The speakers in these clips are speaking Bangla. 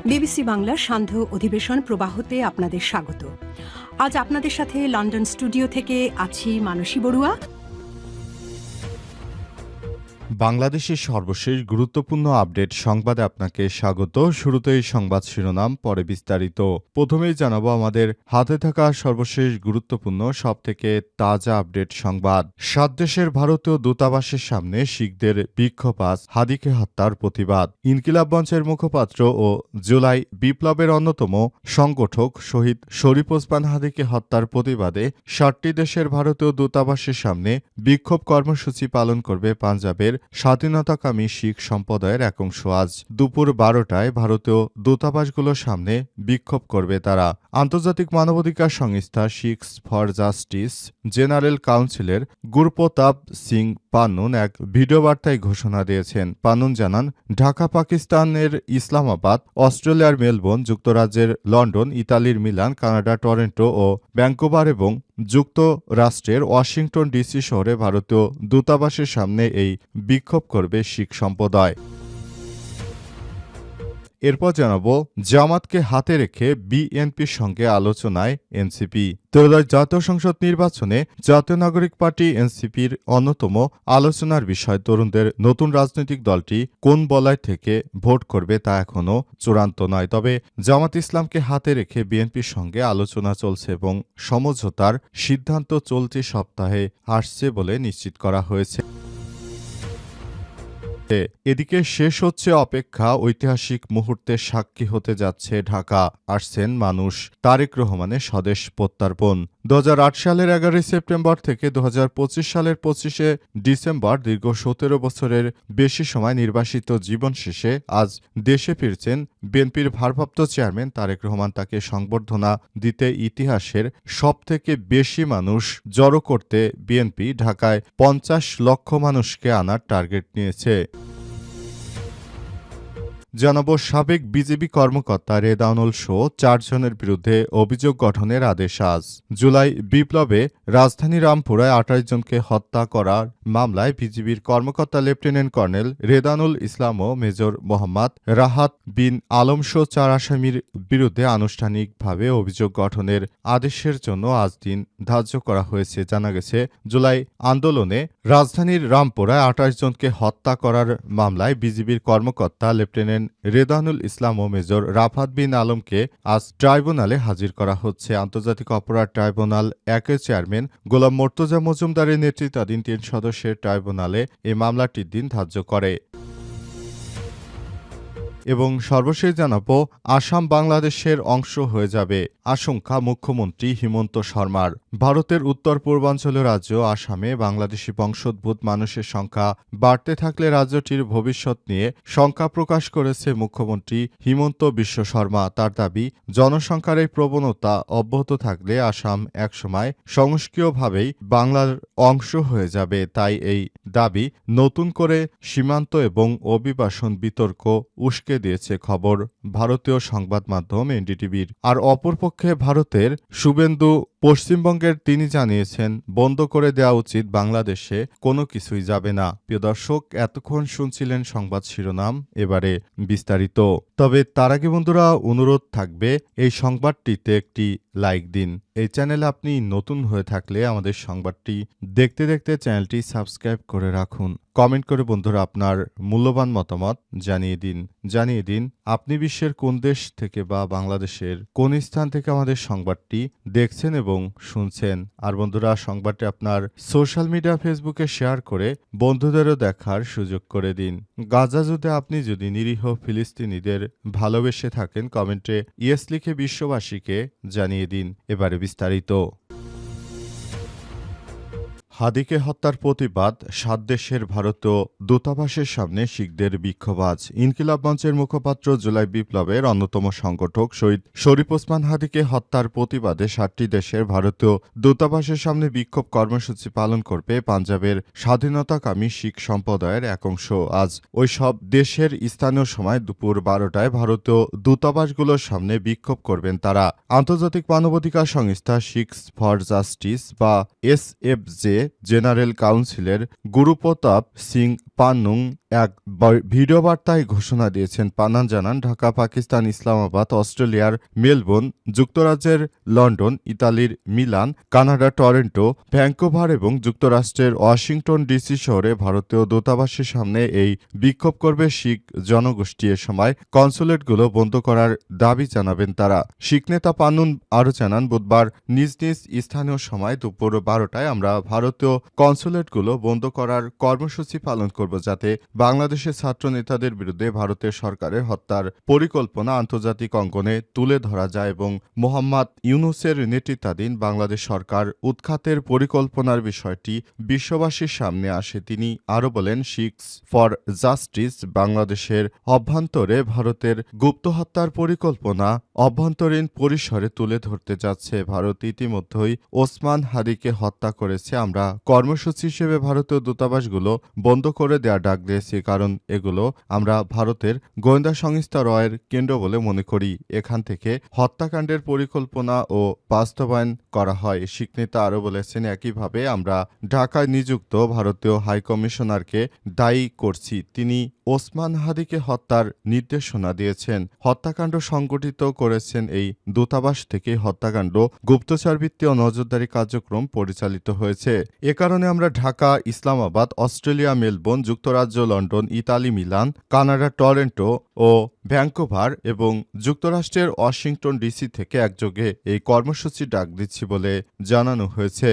বিবিসি বাংলার সান্ধ্য অধিবেশন প্রবাহতে আপনাদের স্বাগত। আজ আপনাদের সাথে লন্ডন স্টুডিও থেকে আছি মানসী বড়ুয়া। বাংলাদেশের সর্বশেষ গুরুত্বপূর্ণ আপডেট সংবাদে আপনাকে স্বাগত। শুরুতেই সংবাদ শিরোনাম, পরে বিস্তারিত। প্রথমেই জানাবো আমাদের হাতে থাকা সর্বশেষ গুরুত্বপূর্ণ সবথেকে তাজা আপডেট সংবাদ। 7 দেশের ভারতীয় দূতাবাসের সামনে শিখদের বিক্ষোভ, আজ হাদিকে হত্যার প্রতিবাদ। ইনকিলাব মঞ্চের মুখপাত্র ও জুলাই বিপ্লবের অন্যতম সংগঠক শহীদ শরীফ ওসমান হাদিকে হত্যার প্রতিবাদে 7টি দেশের ভারতীয় দূতাবাসের সামনে বিক্ষোভ কর্মসূচি পালন করবে পাঞ্জাবের স্বাধীনতাকামী শিখ সম্প্রদায়ের এক অংশ। আজ দুপুর 12টায় ভারতীয় দূতাবাসগুলোর সামনে বিক্ষোভ করবে তারা। আন্তর্জাতিক মানবাধিকার সংস্থা শিখস ফর জাস্টিস জেনারেল কাউন্সিলের গুরপ্রতাপ সিং পান্নুন এক ভিডিও বার্তায় ঘোষণা দিয়েছেন। পান্নুন জানান, ঢাকা পাকিস্তানের ইসলামাবাদ, অস্ট্রেলিয়ার মেলবোর্ন, যুক্তরাজ্যের লন্ডন, ইতালির মিলান, কানাডা টরন্টো ও ভ্যাঙ্কুভার এবং যুক্তরাষ্ট্রের ওয়াশিংটন ডিসি শহরে ভারতীয় দূতাবাসের সামনে এই বিক্ষোভ করবে শিখ সম্প্রদায়। এরপর জানাবো, জামাতকে হাতে রেখে বিএনপির সঙ্গে আলোচনায় এনসিপি। ত্রয়োদশ জাতীয় সংসদ নির্বাচনে জাতীয় নাগরিক পার্টি এনসিপির অন্যতম আলোচনার বিষয়। তরুণদের নতুন রাজনৈতিক দলটি কোন বলয় থেকে ভোট করবে তা এখনও চূড়ান্ত নয়। তবে জামাত ইসলামকে হাতে রেখে বিএনপির সঙ্গে আলোচনা চলছে এবং সমঝোতার সিদ্ধান্ত চলতি সপ্তাহে আসছে বলে নিশ্চিত করা হয়েছে। এদিকে শেষ হচ্ছে অপেক্ষা, ঐতিহাসিক মুহূর্তের সাক্ষী হতে যাচ্ছে ঢাকা আসছেন মানুষ। তারেক রহমানের স্বদেশ প্রত্যার্পণ। 2008 সালের 11 সেপ্টেম্বর থেকে 2025 সালের 25 ডিসেম্বর দীর্ঘ 17 বছরের বেশি সময় নির্বাসিত জীবন শেষে আজ দেশে ফিরছেন বিএনপির ভারপ্রাপ্ত চেয়ারম্যান তারেক রহমান। তাকে সংবর্ধনা দিতে ইতিহাসের সবথেকে বেশি মানুষ জড়ো করতে বিএনপি ঢাকায় 50 লক্ষ মানুষকে আনার টার্গেট নিয়েছে। জানাবো, সাবেক বিজেপি কর্মকর্তা রেদানুল সহ 4 জনের বিরুদ্ধে অভিযোগ গঠনের আদেশ আজ। জুলাই বিপ্লবে রাজধানী রামপুরায় 28 জনকে হত্যা করার মামলায় বিজিবির কর্মকর্তা লেফটেন্যান্ট কর্নেল রেদানুল ইসলাম ও মেজর মোহাম্মদ রাহাত বিন আলম সহ 4 আসামির বিরুদ্ধে আনুষ্ঠানিকভাবে অভিযোগ গঠনের আদেশের জন্য আজ দিন ধার্য করা হয়েছে। জানা গেছে, জুলাই আন্দোলনে রাজধানীর রামপুরায় 28 জনকে হত্যা করার মামলায় বিজিবির কর্মকর্তা লেফটেন্যান্ট রেদানুল ইসলাম ও মেজর রাফাত বিন আলমকে আজ ট্রাইব্যুনালে হাজির করা হচ্ছে। আন্তর্জাতিক অপরাধ ট্রাইব্যুনাল 1-এর চেয়ারম্যান গোলাম মর্তুজা মজুমদারের নেতৃত্বাধীন 3 সদস্যের ট্রাইব্যুনালে এই মামলাটির দিন ধার্য করে। এবং সর্বশেষ জানাবো, আসাম বাংলাদেশের অংশ হয়ে যাবে আশঙ্কা মুখ্যমন্ত্রী হিমন্ত শর্মার। ভারতের উত্তর পূর্বাঞ্চলীয় রাজ্য আসামে বাংলাদেশি বংশোদ্ভূত মানুষের সংখ্যা বাড়তে থাকলে রাজ্যটির ভবিষ্যৎ নিয়ে শঙ্কা প্রকাশ করেছে মুখ্যমন্ত্রী হিমন্ত বিশ্ব শর্মা। তার দাবি, জনসংখ্যার এই প্রবণতা অব্যাহত থাকলে আসাম একসময় সংস্কীয়ভাবেই বাংলার অংশ হয়ে যাবে। তাই এই দাবি নতুন করে সীমান্ত এবং অভিবাসন বিতর্ক উস্কে দিয়েছে খবর ভারতীয় সংবাদ মাধ্যম এনডিটিভির। আর অপরপক্ষে ভারতের শুভেন্দু পশ্চিমবঙ্গের তিনি জানিয়েছেন, বন্ধ করে দেওয়া উচিত, বাংলাদেশে কোনো কিছুই যাবে না। প্রিয় দর্শক, এতক্ষণ শুনছিলেন সংবাদ শিরোনাম, এবারে বিস্তারিত। তবে তার আগে বন্ধুরা, অনুরোধ থাকবে এই সংবাদটিতে একটি লাইক দিন। এই চ্যানেলে আপনি নতুন হয়ে থাকলে আমাদের সংবাদটি দেখতে দেখতে চ্যানেলটি সাবস্ক্রাইব করে রাখুন। কমেন্ট করে বন্ধুরা আপনার মূল্যবান মতামত জানিয়ে দিন আপনি বিশ্বের কোন দেশ থেকে বা বাংলাদেশের কোন স্থান থেকে আমাদের সংবাদটি দেখছেন এবং শুনছেন। আর বন্ধুরা, সংবাদটি আপনার সোশ্যাল মিডিয়া ফেসবুকে শেয়ার করে বন্ধুদেরও দেখার সুযোগ করে দিন। গাজা যুদ্ধে আপনি যদি নিরীহ ফিলিস্তিনিদের ভালোবেসে থাকেন, কমেন্টে ইয়েস লিখে বিশ্ববাসীকে জানিয়ে দিন। এবারে বিস্তারিত। হাদিকে হত্যার প্রতিবাদ, 7 দেশের ভারতীয় দূতাবাসের সামনে শিখদের বিক্ষোভ আজ। ইনকিলাব মঞ্চের মুখপাত্র জুলাই বিপ্লবের অন্যতম সংগঠক শহীদ শরীফ ওসমান হাদিকে হত্যার প্রতিবাদে 7টি দেশের ভারতীয় দূতাবাসের সামনে বিক্ষোভ কর্মসূচি পালন করবে পাঞ্জাবের স্বাধীনতাকামী শিখ সম্প্রদায়ের এক অংশ। আজ ওই সব দেশের স্থানীয় সময় দুপুর 12টায় ভারতীয় দূতাবাসগুলোর সামনে বিক্ষোভ করবেন তারা। আন্তর্জাতিক মানবাধিকার সংস্থা শিখস ফর জাস্টিস বা SFJ জেনারেল কাউন্সিলের গুরুপ্রতাপ সিং পান্নুং এক ভিডিও বার্তায় ঘোষণা দিয়েছেন। পান্নান জানান, ঢাকা, পাকিস্তান, ইসলামাবাদ, অস্ট্রেলিয়ার মেলবোর্ন, যুক্তরাজ্যের লন্ডন, ইতালির মিলান, কানাডা টরন্টো, ভ্যাঙ্কুভার এবং যুক্তরাষ্ট্রের ওয়াশিংটন ডিসি শহরে ভারতীয় দূতাবাসের সামনে এই বিক্ষোভ করবে শিখ জনগোষ্ঠী। এ সময় কনসুলেটগুলো বন্ধ করার দাবি জানাবেন তারা। শিখ নেতা পান্নুন আরও জানান, বুধবার নিজ নিজ স্থানীয় সময় দুপুর 12টায় আমরা ভারতীয় কনসুলেটগুলো বন্ধ করার কর্মসূচি পালন করব, যাতে বাংলাদেশের ছাত্র নেতাদের বিরুদ্ধে ভারতের সরকারের হত্যার পরিকল্পনা আন্তর্জাতিক অঙ্গনে তুলে ধরা যায় এবং মোহাম্মদ ইউনূসের নেতৃত্বাধীন বাংলাদেশ সরকার উৎখাতের পরিকল্পনার বিষয়টি বিশ্ববাসীর সামনে আসে। তিনি আরও বলেন, শিখস ফর জাস্টিস বাংলাদেশের অভ্যন্তরে ভারতের গুপ্ত হত্যার পরিকল্পনা অভ্যন্তরীণ পরিসরে তুলে ধরতে যাচ্ছে। ভারত ইতিমধ্যেই ওসমান হাদিকে হত্যা করেছে। আমরা কর্মসূচি হিসেবে ভারতীয় দূতাবাসগুলো বন্ধ করে দেওয়ার ডাক দিয়েছি, কারণ এগুলো আমরা ভারতের গোয়েন্দা সংস্থা রয়ের কেন্দ্র বলে মনে করি। এখান থেকে হত্যাকাণ্ডের পরিকল্পনা ও বাস্তবায়ন করা হয়। শিখ নেতা আরও বলেছেন, একইভাবে আমরা ঢাকায় নিযুক্ত ভারতীয় হাইকমিশনারকে দায়ী করছি। তিনি ওসমান হাদিকে হত্যার নির্দেশনা দিয়েছেন। হত্যাকাণ্ড সংগঠিত করেছেন এই দূতাবাস থেকে। হত্যাকাণ্ড গুপ্তচরভিত্তিক নজরদারি কার্যক্রম পরিচালিত হয়েছে। এ কারণে আমরা ঢাকা, ইসলামাবাদ, অস্ট্রেলিয়া মেলবোর্ন, যুক্তরাজ্য London, Italy Milan, Canada Toronto ও ভ্যাঙ্কুভার এবং যুক্তরাষ্ট্রের ওয়াশিংটন ডিসি থেকে একযোগে এই কর্মসূচি ডাক দিচ্ছি বলে জানানো হয়েছে।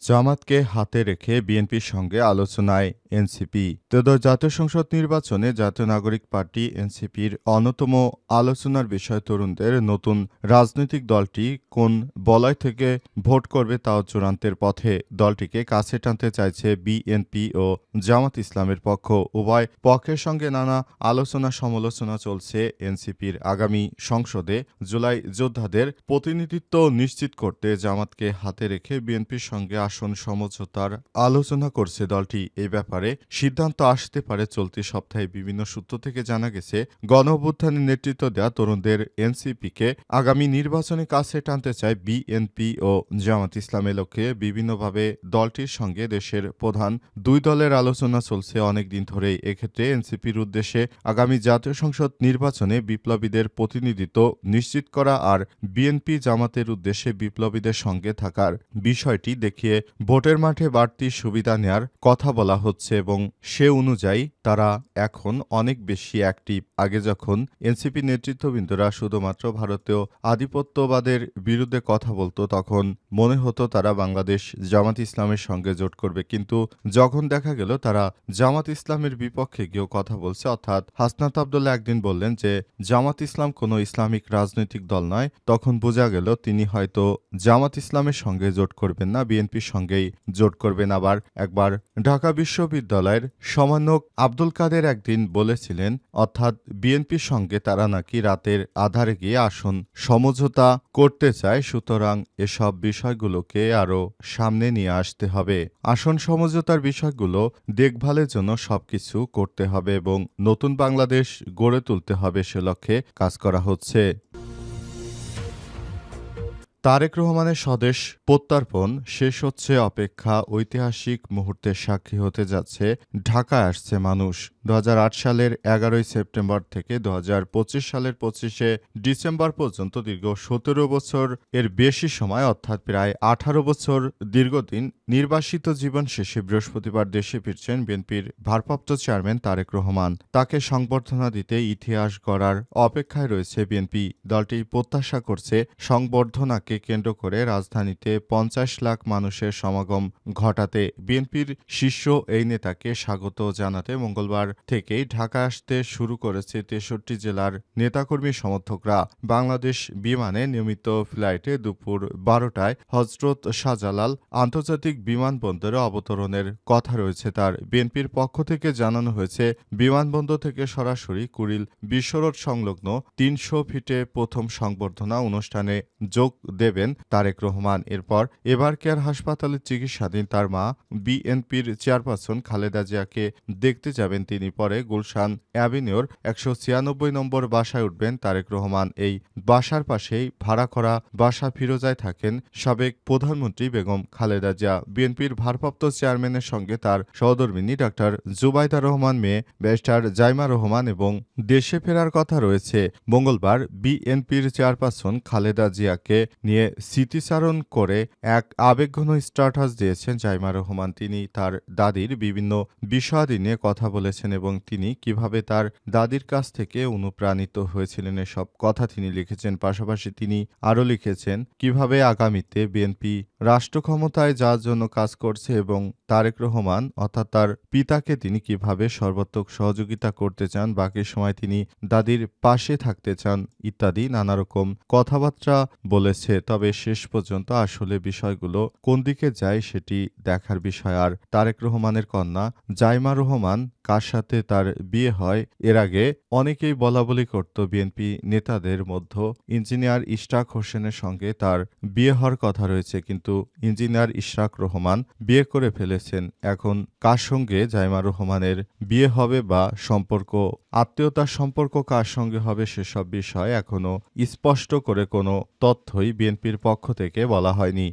জামাতকে হাতে রেখে বিএনপির সঙ্গে আলোচনায় এনসিপি। ত্রয়োদশ জাতীয় সংসদ নির্বাচনে জাতীয় নাগরিক পার্টি এনসিপির অন্যতম আলোচনার বিষয় তরুণদের নতুন রাজনৈতিক দলটি কোন বলয় থেকে ভোট করবে তাও চূড়ান্তের পথে। দলটিকে কাছে টানতে চাইছে বিএনপি ও জামাত ইসলামের পক্ষ। উভয় পক্ষের সঙ্গে নানা আলোচনা সমালোচনা চলছে। এনসিপির আগামী সংসদে জুলাই যোদ্ধাদের প্রতিনিধিত্ব নিশ্চিত করতে জামাতকে হাতে রেখে বিএনপির সঙ্গে আসন সমঝোতার আলোচনা করছে দলটি। এই ব্যাপারে সিদ্ধান্ত আসতে পারে চলতি সপ্তাহে। বিভিন্ন সূত্র থেকে জানা গেছে, গণঅভ্যুত্থানে নেতৃত্ব দেওয়া তরুণদের এনসিপিকে আগামী নির্বাচনে কাছে টানতে চায় বিএনপি ও জামাত ইসলামের লক্ষ্যে বিভিন্নভাবে দলটির সঙ্গে দেশের প্রধান দুই দলের আলোচনা চলছে অনেকদিন ধরেই। এক্ষেত্রে এনসিপির উদ্দেশ্যে আগামী জাতীয় সংসদ নির্বাচনে বিপ্লবীদের প্রতিনিধিত্ব নিশ্চিত করা আর বিএনপি জামাতের উদ্দেশ্যে বিপ্লবীদের সঙ্গে থাকার বিষয়টি দেখিয়ে ভোটের মাঠে বাড়তি সুবিধা নেয়ার কথা বলা হচ্ছে এবং সে অনুযায়ী তারা এখন অনেক বেশি অ্যাক্টিভ। আগে যখন এনসিপি নেতৃত্ববৃন্দরা শুধুমাত্র ভারতীয় আধিপত্যবাদের বিরুদ্ধে কথা বলতো, তখন মনে হতো তারা বাংলাদেশ জামাত ইসলামের সঙ্গে জোট করবে, কিন্তু যখন দেখা গেল তারা জামাত ইসলামের বিপক্ষে গিয়েও কথা বলছে, অর্থাৎ হাসনাত আব্দুল্লাহ একদিন বললেন যে জামাত ইসলাম কোনো ইসলামিক রাজনৈতিক দল নয়, তখন বোঝা গেল তিনি হয়তো জামাত ইসলামের সঙ্গে জোট করবেন না, বিএনপির সঙ্গেই জোট করবেন। আবার একবার ঢাকা বিশ্ববিদ্যালয়ের সমন্বয়ক আব্দুল কাদের একদিন বলেছিলেন, অর্থাৎ বিএনপির সঙ্গে তারা নাকি রাতের আধারে গিয়ে আসন সমঝোতা করতে চায়। সুতরাং এসব বিষয়গুলোকে আরও সামনে নিয়ে আসতে হবে। আসন সমঝোতার বিষয়গুলো দেখভালের জন্য সবকিছু করতে হবে এবং নতুন বাংলাদেশ গড়ে তুলতে হবে, সে লক্ষ্যে কাজ করা হচ্ছে। তারেক রহমানের স্বদেশ প্রত্যর্পণ শেষ হচ্ছে অপেক্ষা। ঐতিহাসিক মুহূর্তের সাক্ষী হতে যাচ্ছে। ঢাকায় আসছে মানুষ। 2008 সালের 11 সেপ্টেম্বর থেকে 2025 সালের 25 ডিসেম্বর পর্যন্ত দীর্ঘ 17 বছর এর বেশি সময়, অর্থাৎ প্রায় 18 বছর দীর্ঘদিন নির্বাসিত জীবন শেষে বৃহস্পতিবার দেশে ফিরছেন বিএনপির ভারপ্রাপ্ত চেয়ারম্যান তারেক রহমান। তাকে সংবর্ধনা দিতে ইতিহাস গড়ার অপেক্ষায় রয়েছে বিএনপি। দলটি প্রত্যাশা করছে সংবর্ধনাকে কেন্দ্র করে রাজধানীতে 50 লাখ মানুষের সমাগম ঘটাতে। বিএনপির শীর্ষ এই নেতাকে স্বাগত জানাতে মঙ্গলবার থেকেই ঢাকা আসতে শুরু করেছে 63 জেলার নেতাকর্মী সমর্থকরা। বাংলাদেশ বিমানে নিয়মিত ফ্লাইটে দুপুর 12টায় হজরত শাহজালাল আন্তর্জাতিক বিমানবন্দরে অবতরণের কথা রয়েছে তার। বিএনপির পক্ষ থেকে জানানো হয়েছে, বিমানবন্দর থেকে সরাসরি কুড়িল বিশ্বরোড সংলগ্ন 300 ফিটে প্রথম সংবর্ধনা অনুষ্ঠানে যোগ দেবেন তারেক রহমান। এরপর এবার কেয়ার হাসপাতালে চিকিৎসাধীন তার মা বিএনপির চেয়ারপারসন খালেদা জিয়াকে দেখতে যাবেন তিনি। পরে গুলশান অ্যাভিনিউর ১৯৬ নম্বর বাসায় উঠবেন তারেক রহমান। এই বাসার পাশেই ভাড়া করা বাসা ফিরোজায় থাকেন সাবেক প্রধানমন্ত্রী বেগম খালেদা জিয়া। বিএনপির ভারপ্রাপ্ত চেয়ারম্যানের সঙ্গে তার সহধর্মিণী ডাক্তার জুবাইদা রহমান, মেয়ে ব্যারিস্টার জাইমা রহমান এবং দেশে ফেরার কথা রয়েছে। মঙ্গলবার বিএনপির চেয়ারপারসন খালেদা জিয়াকে নিয়ে স্মৃতিচারণ করে এক আবেগঘন স্ট্যাটাস দিয়েছেন জাইমা রহমান। তিনি তার দাদির বিভিন্ন বিষয়াদি নিয়ে কথা বলেছেন এবং তিনি কিভাবে তার দাদির কাছ থেকে অনুপ্রাণিত হয়েছিলেন এসব কথা তিনি লিখেছেন। পাশাপাশি তিনি আরও লিখেছেন কিভাবে আগামীতে বিএনপি রাষ্ট্র ক্ষমতায় যাওয়ার জন্য কাজ করছে এবং তারেক রহমান অর্থাৎ তার পিতাকে তিনি কিভাবে সর্বাত্মক সহযোগিতা করতে চান, বাকি সময় তিনি দাদির পাশে থাকতে চান ইত্যাদি নানা রকম কথাবার্তা বলেছে। তবে শেষ পর্যন্ত আসলে বিষয়গুলো কোন দিকে যায় সেটি দেখার বিষয়। আর তারেক রহমানের কন্যা জাইমা রহমান কার সাথে তার বিয়ে হয়, এর আগে অনেকেই বলাবলি করত বিএনপি নেতাদের মধ্যে ইঞ্জিনিয়ার ইশরাক হোসেনের সঙ্গে তার বিয়ে হওয়ার কথা রয়েছে, কিন্তু ইঞ্জিনিয়ার ইশরাক রহমান বিয়ে করে ফেলেছেন। এখন কার সঙ্গে জাইমা রহমানের বিয়ে হবে বা আত্মীয়তার সম্পর্ক কার সঙ্গে হবে সেসব বিষয় এখনো স্পষ্ট করে কোনো তথ্যই বিএনপির পক্ষ থেকে বলা হয়নি।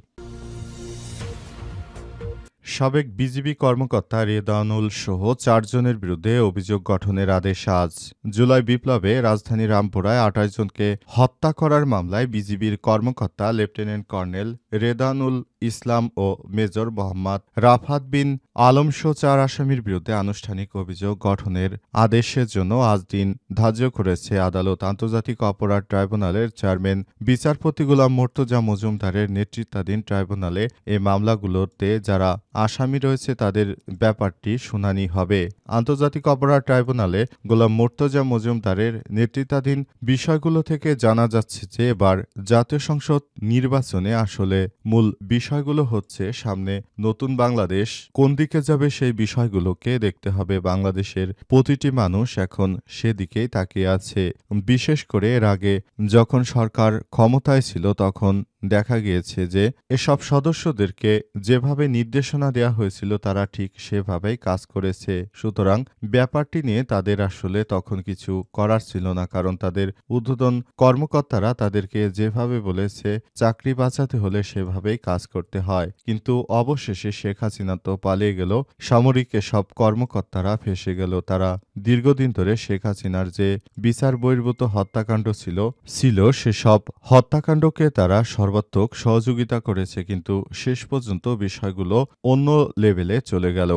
সাবেক বিজিবি কর্মকর্তা রেদানুল সহ ৪ জনের বিরুদ্ধে অভিযোগ গঠনের আদেশ আজ। জুলাই বিপ্লবে রাজধানী রামপুরায় ২৮ জনকে হত্যা করার মামলায় বিজিবির কর্মকর্তা লেফটেন্যান্ট কর্নেল রেদানুল ইসলাম ও মেজর মোহাম্মদ রাফাত বিন আলম সহ ৪ আসামির বিরুদ্ধে আনুষ্ঠানিক অভিযোগ গঠনের আদেশের জন্য আজ দিন ধার্য করেছে আদালত। আন্তর্জাতিক অপরাধ ট্রাইব্যুনালের চেয়ারম্যান বিচারপতি গোলাম মোর্তজা মজুমদারের নেতৃত্বাধীন ট্রাইব্যুনালে এই মামলাগুলোতে যারা আসামি রয়েছে তাদের ব্যাপারটি শুনানি হবে। আন্তর্জাতিক অপরাধ ট্রাইব্যুনালে গোলাম মোর্তজা মজুমদারের নেতৃত্বাধীন বিষয়গুলো থেকে জানা যাচ্ছে যে এবার জাতীয় সংসদ নির্বাচনে আসলে মূল বিষয়গুলো হচ্ছে সামনে নতুন বাংলাদেশ কোন দিকে যাবে সেই বিষয়গুলোকে দেখতে হবে। বাংলাদেশের প্রতিটি মানুষ এখন সেদিকেই তাকিয়ে আছে। বিশেষ করে এর আগে যখন সরকার ক্ষমতায় ছিল তখন দেখা গিয়েছে যে এসব সদস্যদেরকে যেভাবে নির্দেশনা দেওয়া হয়েছিল তারা ঠিক সেভাবেই কাজ করেছে। সুতরাং ব্যাপারটি নিয়ে তাদের আসলে তখন কিছু করার ছিল না, কারণ তাদের ঊর্ধ্বতন কর্মকর্তারা তাদেরকে যেভাবে বলেছে চাকরি বাঁচাতে হলে সেভাবেই কাজ করতে হয়। কিন্তু অবশেষে শেখ হাসিনা তো পালিয়ে গেল, সামরিক এসব কর্মকর্তারা ফেঁসে গেল। তারা দীর্ঘদিন ধরে শেখ হাসিনার যে বিচার বহির্ভূত হত্যাকাণ্ড ছিল সেসব হত্যাকাণ্ডকে তারা সর্বাত্মক সহযোগিতা করেছে, কিন্তু শেষ পর্যন্ত বিষয়গুলো অন্য লেভেলে চলে গেল।